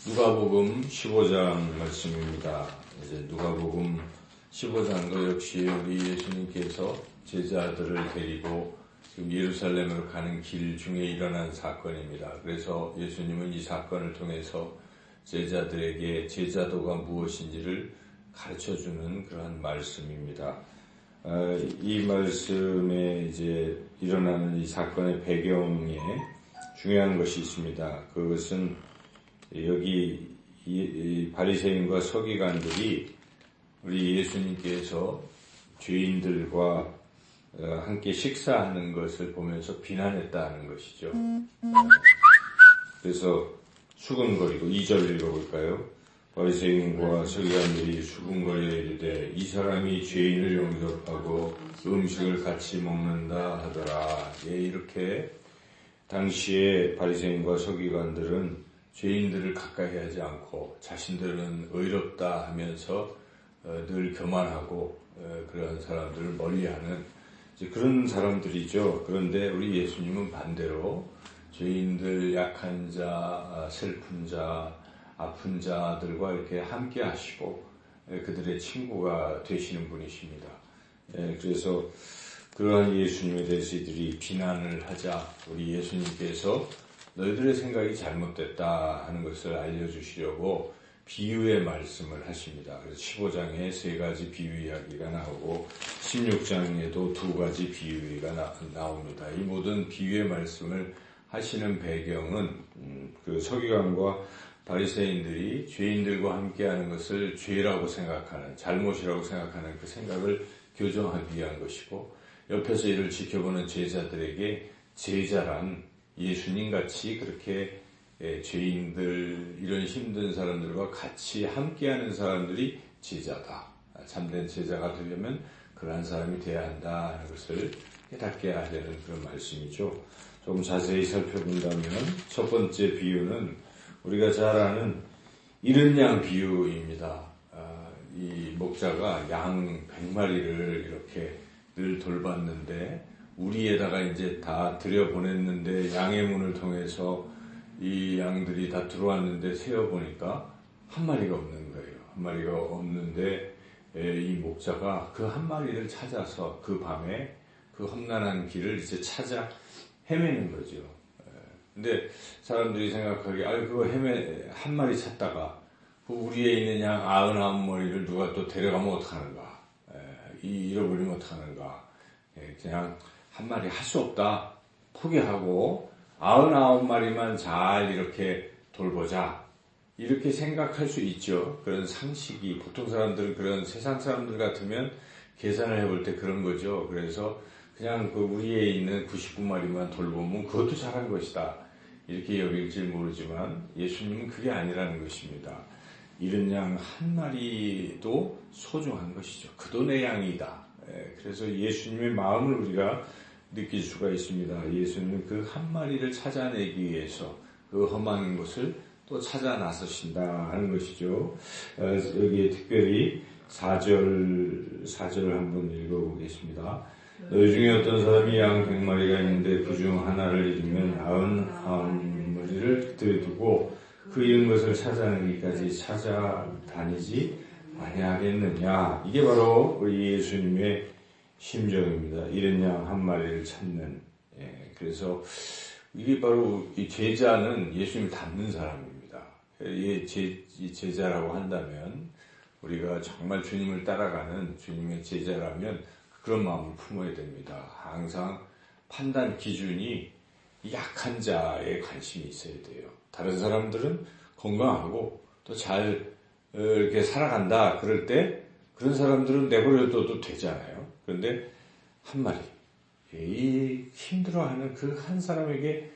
누가복음 15장 말씀입니다. 이제 누가복음 15장도 역시 우리 예수님께서 제자들을 데리고 지금 예루살렘으로 가는 길 중에 일어난 사건입니다. 그래서 예수님은 이 사건을 통해서 제자들에게 제자도가 무엇인지를 가르쳐주는 그러한 말씀입니다. 이 말씀에 이제 일어나는 이 사건의 배경에 중요한 것이 있습니다. 그것은 여기 이 바리새인과 서기관들이 우리 예수님께서 죄인들과 함께 식사하는 것을 보면서 비난했다는 것이죠. 그래서 수근거리고 2절 읽어볼까요? 바리새인과 서기관들이 수근거리에 이르되 이 사람이 죄인을 영접하고 음식을 같이 먹는다 하더라. 이렇게 당시에 바리새인과 서기관들은 죄인들을 가까이 하지 않고 자신들은 의롭다 하면서 늘 교만하고 그런 사람들을 멀리하는 그런 사람들이죠. 그런데 우리 예수님은 반대로 죄인들, 약한 자, 슬픈 자, 아픈 자들과 이렇게 함께 하시고 그들의 친구가 되시는 분이십니다. 그래서 그러한 예수님에 대해서 이들이 비난을 하자 우리 예수님께서 너희들의 생각이 잘못됐다 하는 것을 알려주시려고 비유의 말씀을 하십니다. 그래서 15장에 3가지 비유 이야기가 나오고 16장에도 2가지 비유가 나옵니다. 이 모든 비유의 말씀을 하시는 배경은 그 서기관과 바리새인들이 죄인들과 함께하는 것을 죄라고 생각하는, 잘못이라고 생각하는 그 생각을 교정하기 위한 것이고, 옆에서 이를 지켜보는 제자들에게 제자란 예수님같이 그렇게 죄인들, 이런 힘든 사람들과 같이 함께하는 사람들이 제자다. 참된 제자가 되려면 그러한 사람이 돼야 한다 하는 것을 깨닫게 하려는 그런 말씀이죠. 조금 자세히 살펴본다면 첫 번째 비유는 우리가 잘 아는 이른 양 비유입니다. 이 목자가 양 100마리를 이렇게 늘 돌봤는데 우리에다가 이제 다 들여보냈는데 양의 문을 통해서 이 양들이 다 들어왔는데 세어보니까 한 마리가 없는 거예요. 한 마리가 없는데 이 목자가 그 한 마리를 찾아서 그 밤에 그 험난한 길을 이제 찾아 헤매는 거죠. 근데 사람들이 생각하기에 그거 한 마리 찾다가 그 우리에 있는 양 99마리를 누가 또 데려가면 어떡하는가, 잃어버리면 어떡하는가, 그냥 한 마리 할 수 없다 포기하고 99마리만 잘 이렇게 돌보자, 이렇게 생각할 수 있죠. 그런 상식이, 보통 사람들은, 그런 세상 사람들 같으면 계산을 해볼 때 그런 거죠. 그래서 그냥 그 우리에 있는 99마리만 돌보면 그것도 잘한 것이다, 이렇게 여길지 모르지만 예수님은 그게 아니라는 것입니다. 이른 양 한 마리도 소중한 것이죠. 그도 내 양이다. 그래서 예수님의 마음을 우리가 느낄 수가 있습니다. 예수님은 그 한 마리를 찾아내기 위해서 그 험한 곳을 또 찾아 나서신다 하는 것이죠. 여기에 특별히 4절 한번 읽어보겠습니다. 너희 중에 어떤 사람이 양 100마리가 있는데 그 중 하나를 잃으면 99마리를 들여두고 그 잃은 것을 찾아내기까지 찾아다니지 아니하겠느냐. 이게 바로 우리 예수님의 심정입니다. 잃은 양 한 마리를 찾는. 그래서 이게 바로 이 제자는 예수님을 닮는 사람입니다. 이 제자라고 한다면 우리가 정말 주님을 따라가는 주님의 제자라면 그런 마음을 품어야 됩니다. 항상 판단 기준이 약한 자에 관심이 있어야 돼요. 다른 사람들은 건강하고 또 잘 이렇게 살아간다 그럴 때 그런 사람들은 내버려둬도 되잖아요. 그런데 한 마리, 이 힘들어하는 그 한 사람에게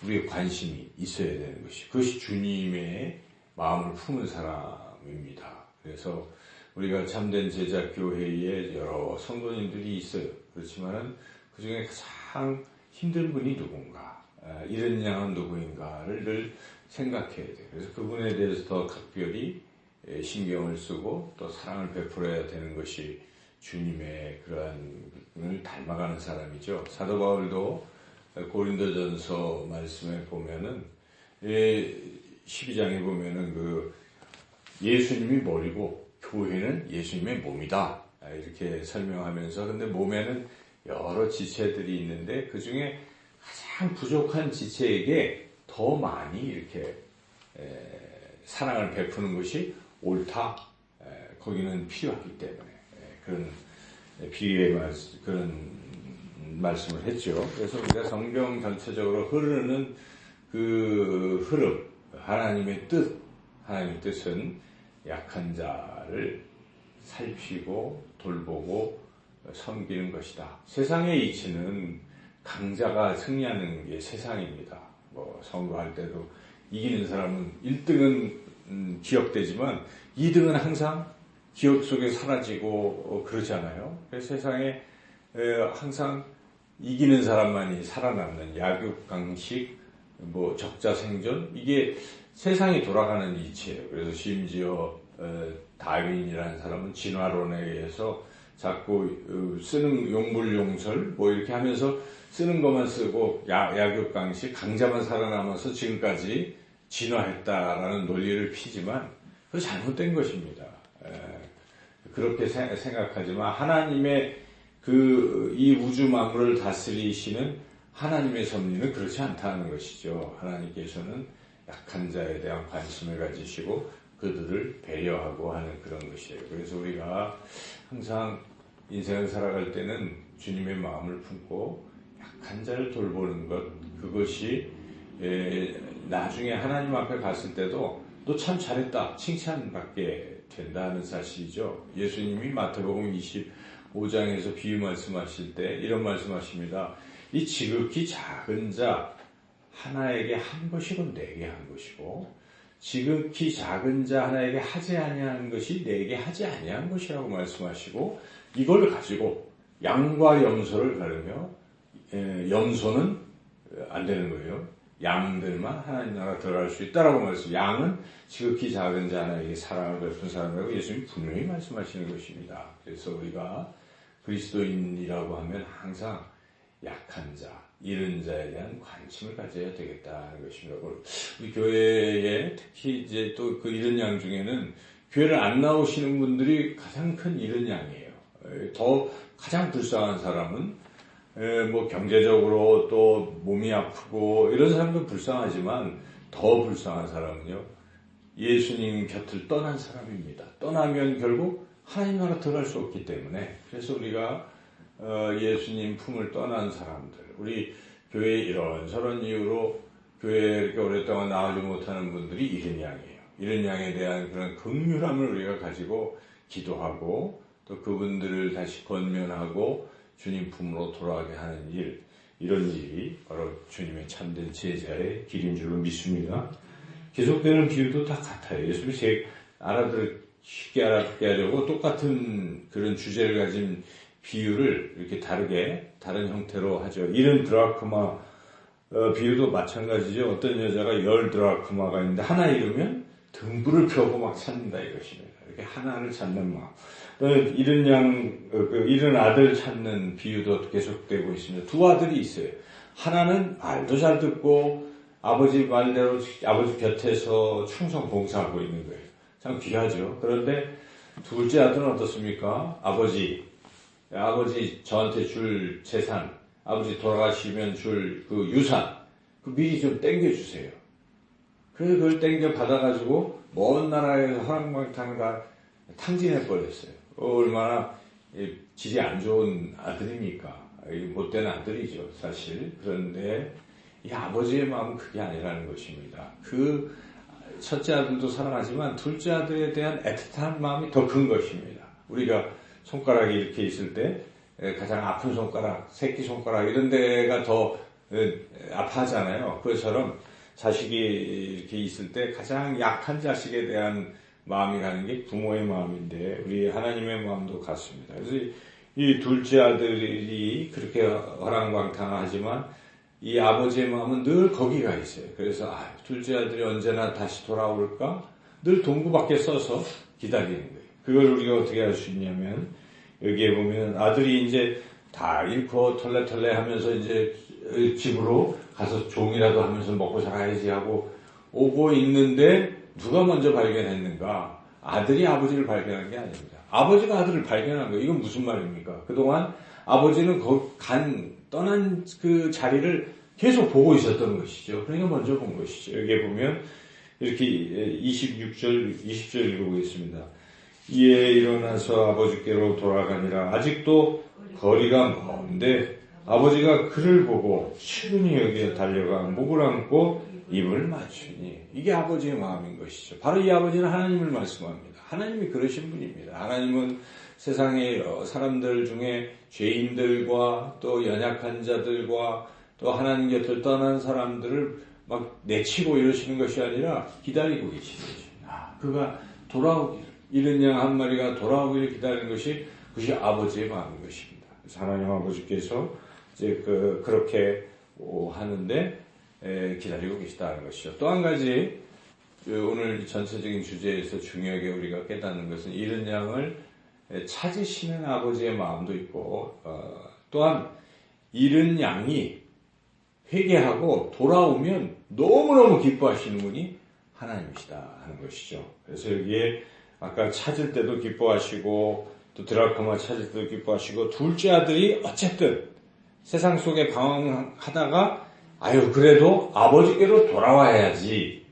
우리의 관심이 있어야 되는 것이, 그것이 주님의 마음을 품은 사람입니다. 그래서 우리가 참된 제자 교회에 여러 성도님들이 있어요. 그렇지만은 그 중에 가장 힘든 분이 누군가, 잃은 양은 누구인가를 늘 생각해야 돼요. 그래서 그분에 대해서 더 각별히 신경을 쓰고 또 사랑을 베풀어야 되는 것이 주님의 그러한 분을 닮아가는 사람이죠. 사도 바울도 고린도전서 말씀에 보면은 12장에 보면은 예수님이 머리고 교회는 예수님의 몸이다. 이렇게 설명하면서 근데 몸에는 여러 지체들이 있는데 그 중에 가장 부족한 지체에게 더 많이 이렇게 사랑을 베푸는 것이 옳다. 거기는 필요하기 때문에 그런 비유의 그런 말씀을 했죠. 그래서 우리가 성경 전체적으로 흐르는 그 흐름, 하나님의 뜻은 약한 자를 살피고 돌보고 섬기는 것이다. 세상의 이치는 강자가 승리하는 게 세상입니다. 선거할 때도 이기는 사람은 1등은 기억되지만 2등은 항상 기억 속에 사라지고 그러잖아요. 그래서 세상에 항상 이기는 사람만이 살아남는 약육강식, 적자 생존, 이게 세상이 돌아가는 이치예요. 그래서 심지어 다윈이라는 사람은 진화론에 의해서 자꾸 쓰는 용불용설 이렇게 하면서 쓰는 것만 쓰고 약육강식, 강자만 살아남아서 지금까지 진화했다라는 논리를 피지만 그거 잘못된 것입니다. 그렇게 생각하지만 하나님의 이 우주 만물을 다스리시는 하나님의 섭리는 그렇지 않다는 것이죠. 하나님께서는 약한 자에 대한 관심을 가지시고 그들을 배려하고 하는 그런 것이에요. 그래서 우리가 항상 인생을 살아갈 때는 주님의 마음을 품고 약한 자를 돌보는 것, 그것이 나중에 하나님 앞에 갔을 때도 너 참 잘했다 칭찬받게 된다는 사실이죠. 예수님이 마태복음 25장에서 비유 말씀하실 때 이런 말씀하십니다. 이 지극히 작은 자 하나에게 한 것이고 내게 한 것이고 지극히 작은 자 하나에게 하지 아니한 것이 내게 하지 아니한 것이라고 말씀하시고 이걸 가지고 양과 염소를 가르며 염소는 안 되는 거예요. 양들만 하나님 나라 들어갈 수 있다라고 말씀. 양은 지극히 작은 자 하나에게 사랑을 베푼 사람이라고 예수님이 분명히 말씀하시는 것입니다. 그래서 우리가 그리스도인이라고 하면 항상 약한 자, 이른 자에 대한 관심을 가져야 되겠다는 것입니다. 우리 교회에 특히 이제 또 그 이른 양 중에는 교회를 안 나오시는 분들이 가장 큰 이른 양이에요. 더 가장 불쌍한 사람은 경제적으로 또 몸이 아프고 이런 사람도 불쌍하지만 더 불쌍한 사람은요, 예수님 곁을 떠난 사람입니다. 떠나면 결국 하나님 나라 들어갈 수 없기 때문에 그래서 우리가 예수님 품을 떠난 사람들, 우리 교회에 이런저런 이유로 교회에 이렇게 오랫동안 나오지 못하는 분들이 이른 양이에요. 이른 양에 대한 그런 긍휼함을 우리가 가지고 기도하고 또 그분들을 다시 권면하고 주님 품으로 돌아가게 하는 일, 이런 일이 바로 주님의 참된 제자의 길인 줄로 믿습니다. 계속되는 비유도 다 같아요. 예수님이 쉽게 알아듣게 하려고 똑같은 그런 주제를 가진 비유를 이렇게 다른 형태로 하죠. 이런 드라크마 비유도 마찬가지죠. 어떤 여자가 10 드라크마가 있는데 하나 잃으면 등불을 펴고 막 찾는다 이것입니다. 이렇게 하나를 찾는 마음. 이른 아들 찾는 비유도 계속되고 있습니다. 두 아들이 있어요. 하나는 말도 잘 듣고 아버지 말대로 아버지 곁에서 충성 봉사하고 있는 거예요. 참 귀하죠. 그런데 둘째 아들은 어떻습니까? 아버지 저한테 줄 재산, 아버지 돌아가시면 줄 그 유산, 그 미리 좀 땡겨주세요. 그래서 그걸 땡겨 받아가지고 먼 나라에서 허랑방탕 탕진해버렸어요. 얼마나 질이 안 좋은 아들입니까? 못된 아들이죠, 사실. 그런데 이 아버지의 마음은 그게 아니라는 것입니다. 그 첫째 아들도 사랑하지만 둘째 아들에 대한 애틋한 마음이 더 큰 것입니다. 우리가 손가락이 이렇게 있을 때 가장 아픈 손가락, 새끼 손가락 이런 데가 더 아파하잖아요. 그것처럼 자식이 이렇게 있을 때 가장 약한 자식에 대한 마음이 가는 게 부모의 마음인데 우리 하나님의 마음도 같습니다. 그래서 이 둘째 아들이 그렇게 허랑방탕하지만 이 아버지의 마음은 늘 거기가 있어요. 그래서 둘째 아들이 언제나 다시 돌아올까? 늘 동구 밖에 서서 기다리는 거예요. 그걸 우리가 어떻게 할 수 있냐면 여기에 보면 아들이 이제 다 잃고 털레털레 하면서 이제 집으로 가서 종이라도 하면서 먹고 살아야지 하고 오고 있는데 누가 먼저 발견했는가? 아들이 아버지를 발견한 게 아닙니다. 아버지가 아들을 발견한 거예요. 이건 무슨 말입니까? 그동안 아버지는 떠난 그 자리를 계속 보고 있었던 것이죠. 그러니까 먼저 본 것이죠. 여기에 보면 이렇게 26절, 20절 읽어보겠습니다. 이에 일어나서 아버지께로 돌아가니라. 아직도 거리가 먼데 아버지가 그를 보고 시근히 여기에 달려가 목을 안고 입을 맞추니, 이게 아버지의 마음인 것이죠. 바로 이 아버지는 하나님을 말씀합니다. 하나님이 그러신 분입니다. 하나님은 세상의 사람들 중에 죄인들과 또 연약한 자들과 또 하나님 곁을 떠난 사람들을 막 내치고 이러시는 것이 아니라 기다리고 계시는 것입니다. 그가 돌아오기를, 잃은 양 한 마리가 돌아오기를 기다리는 것이 그것이 아버지의 마음인 것입니다. 그래서 하나님 아버지께서 이제 그렇게 하는데 기다리고 계시다는 것이죠. 또 한 가지 오늘 전체적인 주제에서 중요하게 우리가 깨닫는 것은 잃은 양을 찾으시는 아버지의 마음도 있고, 또한 잃은 양이 회개하고 돌아오면 너무너무 기뻐하시는 분이 하나님이시다 하는 것이죠. 그래서 여기에 아까 찾을 때도 기뻐하시고 또 드라크마 찾을 때도 기뻐하시고, 둘째 아들이 어쨌든 세상 속에 방황하다가 그래도 아버지께로 돌아와야지,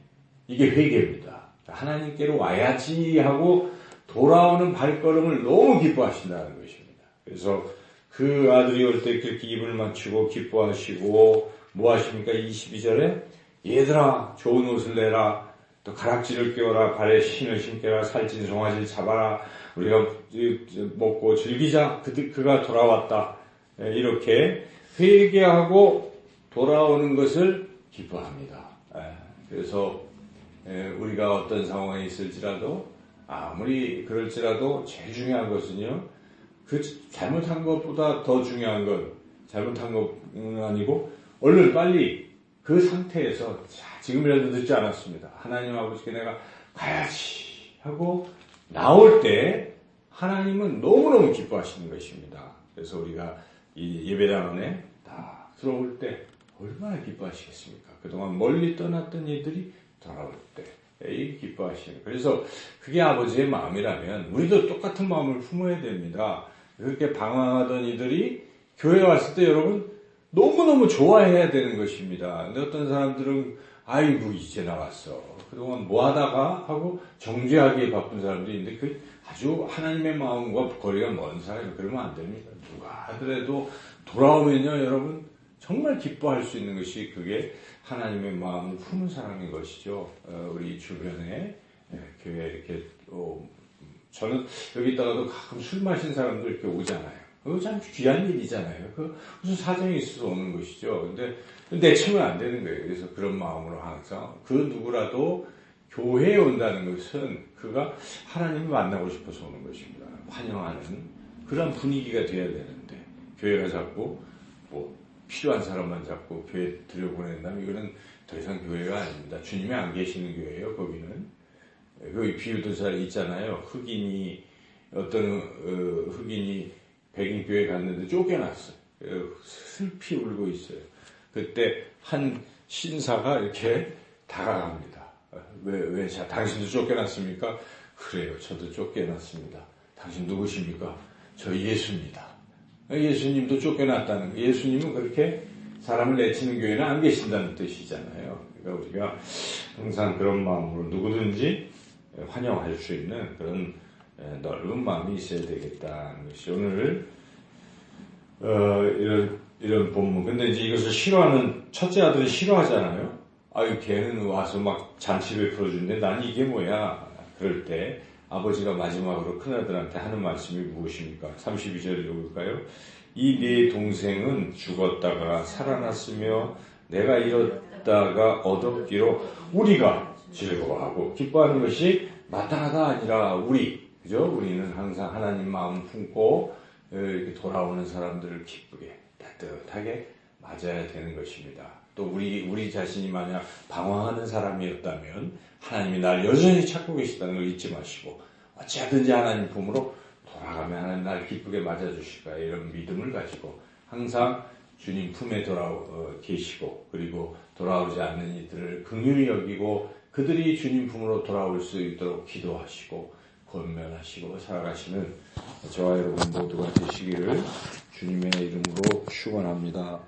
이게 회개입니다. 하나님께로 와야지 하고 돌아오는 발걸음을 너무 기뻐하신다는 것입니다. 그래서 그 아들이 올 때 그렇게 입을 맞추고 기뻐하시고 뭐 하십니까? 22절에 얘들아 좋은 옷을 내라, 또 가락지를 끼워라, 발에 신을 신겨라, 살찐 송아지를 잡아라, 우리가 먹고 즐기자, 그가 돌아왔다. 이렇게 회개하고 돌아오는 것을 기뻐합니다. 그래서 우리가 어떤 상황에 있을지라도, 아무리 그럴지라도 제일 중요한 것은요, 그 잘못한 것보다 더 중요한 건 잘못한 것은 아니고 얼른 빨리 그 상태에서 지금이라도 늦지 않았습니다. 하나님 아버지께 내가 가야지 하고 나올 때 하나님은 너무너무 기뻐하시는 것입니다. 그래서 우리가 이 예배당 안에 다 들어올 때 얼마나 기뻐하시겠습니까? 그동안 멀리 떠났던 이들이 돌아올 때 이 기뻐하시는. 그래서 그게 아버지의 마음이라면 우리도 똑같은 마음을 품어야 됩니다. 그렇게 방황하던 이들이 교회 왔을 때 여러분 너무너무 좋아해야 되는 것입니다. 근데 어떤 사람들은 아이고 이제 나왔어, 그동안 뭐 하다가 하고 정죄하기에 바쁜 사람도 있는데 그 아주 하나님의 마음과 거리가 먼 사람이 그러면 안 됩니다. 누가 하더라도 돌아오면요 여러분 정말 기뻐할 수 있는 것이 그게 하나님의 마음을 품은 사람인 것이죠. 우리 주변에 교회 이렇게 저는 여기 있다가도 가끔 술 마신 사람들 이렇게 오잖아요. 그거 참 귀한 일이잖아요. 그 무슨 사정이 있어서 오는 것이죠. 근데 내치면 안 되는 거예요. 그래서 그런 마음으로 항상 그 누구라도 교회에 온다는 것은 그가 하나님을 만나고 싶어서 오는 것입니다. 환영하는 그런 분위기가 돼야 되는데 교회가 자꾸 뭐 필요한 사람만 자꾸 교회 들여보낸다면 이거는 더 이상 교회가 아닙니다. 주님이 안 계시는 교회예요. 거기는. 거기 비유도 잘 있잖아요. 흑인이 백인 교회 갔는데 쫓겨났어요. 슬피 울고 있어요. 그때 한 신사가 이렇게 다가갑니다. 왜 당신도 쫓겨났습니까? 그래요. 저도 쫓겨났습니다. 당신 누구십니까? 저 예수입니다. 예수님도 쫓겨났다는 거. 예수님은 그렇게 사람을 내치는 교회는 안 계신다는 뜻이잖아요. 그러니까 우리가 항상 그런 마음으로 누구든지 환영할 수 있는 그런 넓은 마음이 있어야 되겠다는 것이 오늘 이런 본문. 근데 이제 이것을 싫어하는 첫째 아들이 싫어하잖아요. 걔는 와서 막 잔치 베풀어주는데 난 이게 뭐야. 그럴 때 아버지가 마지막으로 큰아들한테 하는 말씀이 무엇입니까? 32절 읽어볼까요? 이 네 동생은 죽었다가 살아났으며 내가 잃었다가 얻었기로 우리가 즐거워하고 기뻐하는 것이 마땅하다 아니라 우리. 그죠? 우리는 항상 하나님 마음 품고 이렇게 돌아오는 사람들을 기쁘게 따뜻하게 맞아야 되는 것입니다. 또 우리 자신이 만약 방황하는 사람이었다면 하나님이 날 여전히 찾고 계시다는 걸 잊지 마시고 어찌하든지 하나님 품으로 돌아가면 하나님 날 기쁘게 맞아주실 거야. 이런 믿음을 가지고 항상 주님 품에 계시고 그리고 돌아오지 않는 이들을 긍휼히 여기고 그들이 주님 품으로 돌아올 수 있도록 기도하시고 권면하시고 살아가시는 저와 여러분 모두가 되시기를 주님의 이름으로 축원합니다.